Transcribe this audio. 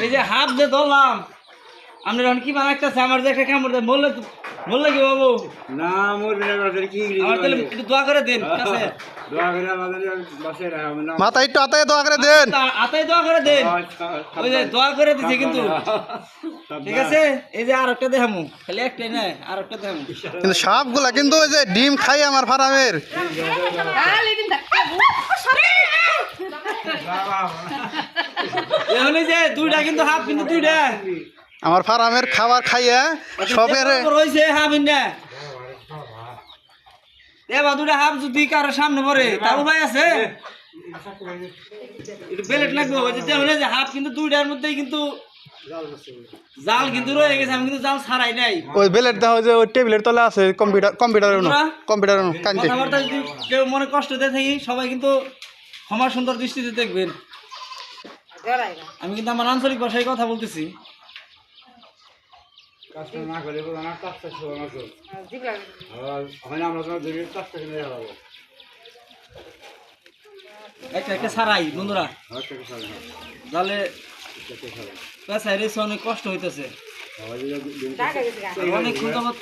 এই যে হাফ যে ধরলাম আমরা এখন কি বানাইতেছে আমার যে একটা কামড় দেয় বললে কি বাবু না মরবে না কি আমার তাহলে একটু দোয়া করে দেন কাছে দোয়া করে আমাদের বসে রাখা না মাথা একটু আতায় দোয়া করে দেন আতাই দোয়া করে দেন ওই যে দোয়া করে দিছে কিন্তু ঠিক আছে এই যে আর একটা দেখামু খালি একটাই না আর একটা দেখামু কিন্তু সবগুলা কিন্তু ওই যে ডিম খাই আমার ফার্মের এখন এই যে দুইটা কিন্তু হাফ কিন্তু দুইটা আমার ফার্মের খাবার খাইয়া সবের রয়েছে হাফ ইন্ডা এবার দুটা হাফ যদি কারো সামনে পড়ে তার উপায় আছে একটু বেলেট লাগবে ওই যে দেখুন যে হাফ কিন্তু দুইটার মধ্যেই কিন্তু জাল কিন্তু রয়ে গেছে আমি কিন্তু জাল ছাড়াই নাই ওই বেলেট দেখা যে ওই টেবিলের তলে আছে কম্পিউটার কানতে কথাবার্তা যদি কেউ মনে কষ্ট দিয়ে থাকি সবাই কিন্তু ক্ষমা সুন্দর দৃষ্টিতে দেখবেন আমি কিন্তু আমার আঞ্চলিক ভাষায় কথা বলতেছি কষ্ট না করে না কাজটা শুরু না তো ওখানে আমরা তো দুই কাজটা কিনে যাবো একটা একটা ছাড়াই বন্ধুরা হচ্ছে কি সারা জালে হচ্ছে সারা পেশায় রেসে অনেক কষ্ট হইতেছে সবাই যদি অনেক